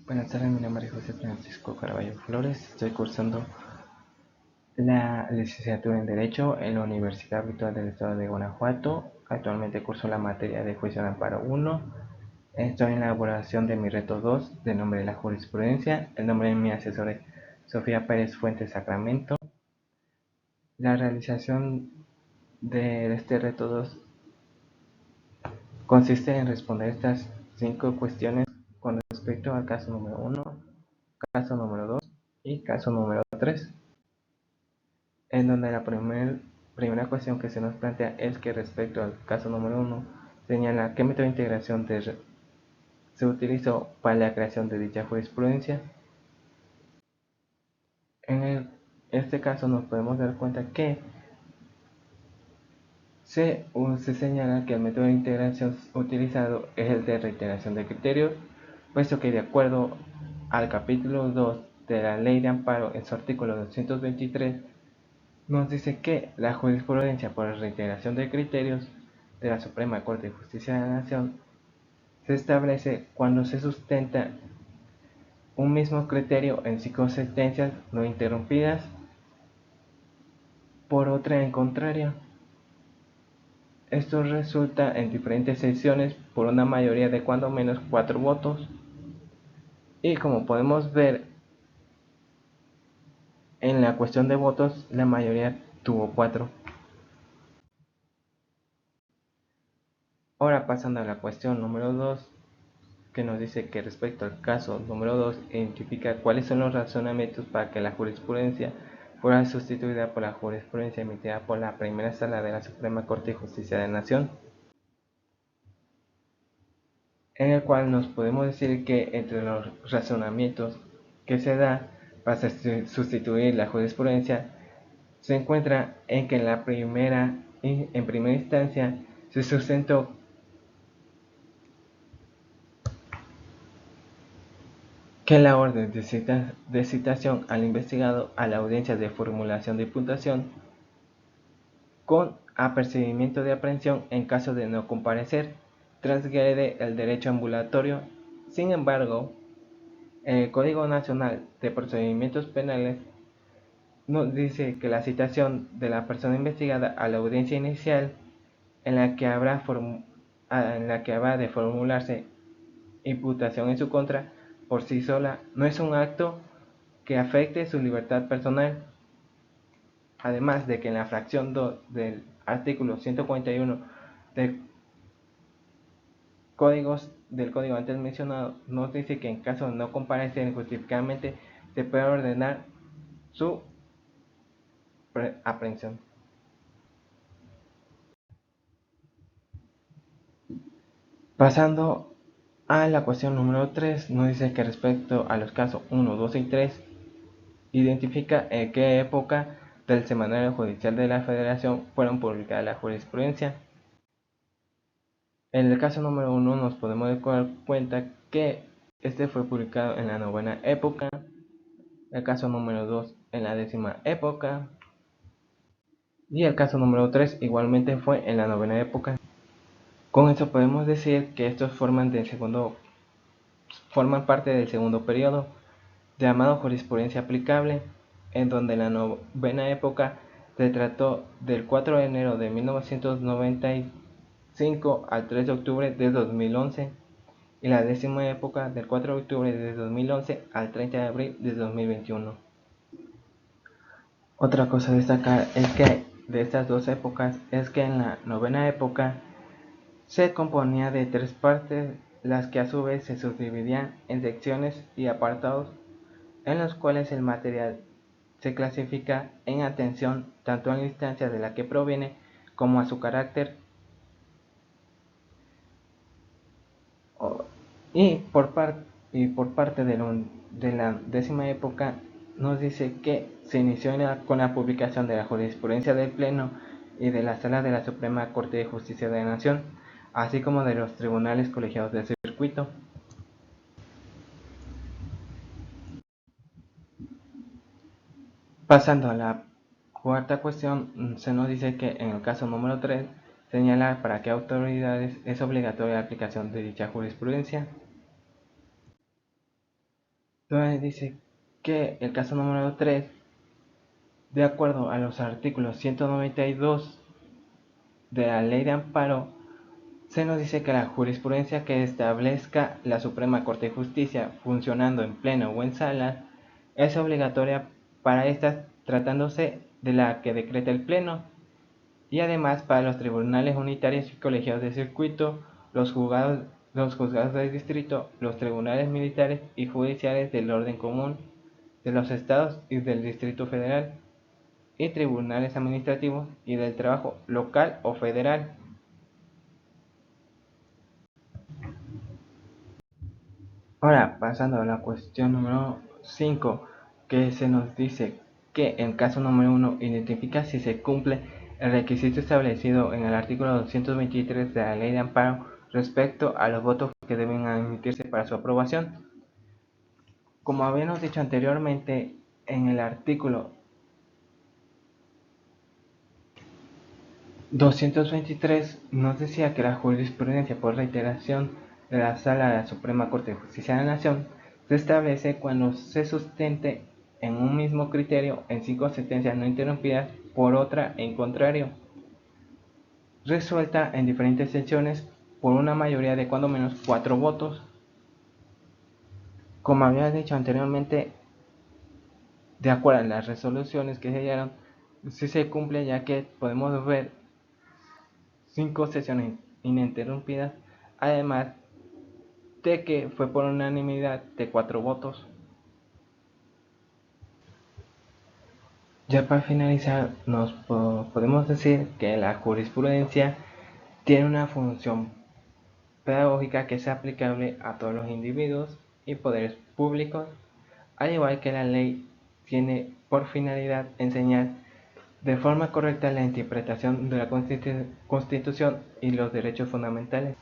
Buenas tardes, mi nombre es José Francisco Caraballo Flores. Estoy cursando la licenciatura en Derecho en la Universidad Virtual del Estado de Guanajuato. Actualmente curso la materia de Juicio de Amparo 1. Estoy en la elaboración de mi reto 2 de nombre de la jurisprudencia. El nombre de mi asesor es Sofía Pérez Fuentes Sacramento. La realización de este reto 2 consiste en responder estas 5 cuestiones con respecto al caso número 1, caso número 2 y caso número 3. En donde la primera cuestión que se nos plantea es que respecto al caso número 1 señala qué método de integración se utilizó para la creación de dicha jurisprudencia. En este caso nos podemos dar cuenta que se señala que el método de integración utilizado es el de reiteración de criterios, puesto que de acuerdo al capítulo 2 de la Ley de Amparo en su artículo 223 nos dice que la jurisprudencia por reiteración de criterios de la Suprema Corte de Justicia de la Nación se establece cuando se sustenta un mismo criterio en 5 sentencias no interrumpidas por otra en contraria. Esto resulta en diferentes sesiones por una mayoría de cuando menos 4 votos. Y como podemos ver en la cuestión de votos, la mayoría tuvo 4. Ahora pasando a la cuestión número 2, que nos dice que respecto al caso número 2 identifica cuáles son los razonamientos para que la jurisprudencia fuera sustituida por la jurisprudencia emitida por la primera sala de la Suprema Corte de Justicia de la Nación, en el cual nos podemos decir que entre los razonamientos que se da para sustituir la jurisprudencia se encuentra en que en primera instancia se sustentó que la orden de citación al investigado a la audiencia de formulación de imputación con apercibimiento de aprehensión en caso de no comparecer transgrede el derecho ambulatorio. Sin embargo, el Código Nacional de Procedimientos Penales nos dice que la citación de la persona investigada a la audiencia inicial en la que habrá de formularse imputación en su contra por sí sola no es un acto que afecte su libertad personal. Además de que en la fracción 2 del artículo 141 del código antes mencionado nos dice que en caso de no comparecer injustificadamente se puede ordenar su aprehensión. Pasando a la cuestión número 3, nos dice que respecto a los casos 1, 2 y 3 identifica en qué época del Semanario Judicial de la Federación fueron publicadas la jurisprudencia. En el caso número 1 nos podemos dar cuenta que este fue publicado en la 9ª época, el caso número 2 en la 10ª época y el caso número 3 igualmente fue en la 9ª época. Con eso podemos decir que estos forman parte del segundo periodo, llamado jurisprudencia aplicable, en donde la 9ª época se trató del 4 de enero de 1995 al 3 de octubre de 2011 y la 10ª época del 4 de octubre de 2011 al 30 de abril de 2021. Otra cosa a destacar es que de estas dos épocas es que en la 9ª época se componía de 3 partes, las que a su vez se subdividían en secciones y apartados en los cuales el material se clasifica en atención tanto a la instancia de la que proviene como a su carácter. Por parte de la 10ª época nos dice que se inició con la publicación de la jurisprudencia del Pleno y de la Sala de la Suprema Corte de Justicia de la Nación, así como de los tribunales colegiados del circuito. Pasando a la cuarta cuestión, se nos dice que en el caso número 3 señala para qué autoridades es obligatoria la aplicación de dicha jurisprudencia. donde dice que el caso número 3, de acuerdo a los artículos 192 de la Ley de Amparo, se nos dice que la jurisprudencia que establezca la Suprema Corte de Justicia funcionando en pleno o en sala es obligatoria para estas tratándose de la que decreta el pleno, y además para los tribunales unitarios y colegiados de circuito, los juzgados de distrito, los tribunales militares y judiciales del orden común de los estados y del Distrito Federal, y tribunales administrativos y del trabajo local o federal. Ahora, pasando a la cuestión número 5, que se nos dice que el caso número 1 identifica si se cumple el requisito establecido en el artículo 223 de la Ley de Amparo respecto a los votos que deben emitirse para su aprobación. Como habíamos dicho anteriormente, en el artículo 223 nos decía que la jurisprudencia por reiteración de la Sala de la Suprema Corte de Justicia de la Nación se establece cuando se sustente en un mismo criterio en 5 sentencias no interrumpidas por otra en contrario, resuelta en diferentes secciones por una mayoría de cuando menos 4 votos. Como había dicho anteriormente, de acuerdo a las resoluciones que se dieron, si se cumple, ya que podemos ver 5 sesiones ininterrumpidas, además de que fue por unanimidad de 4 votos. Ya para finalizar, nos podemos decir que la jurisprudencia tiene una función pedagógica que es aplicable a todos los individuos y poderes públicos, al igual que la ley tiene por finalidad enseñar de forma correcta la interpretación de la Constitución y los derechos fundamentales.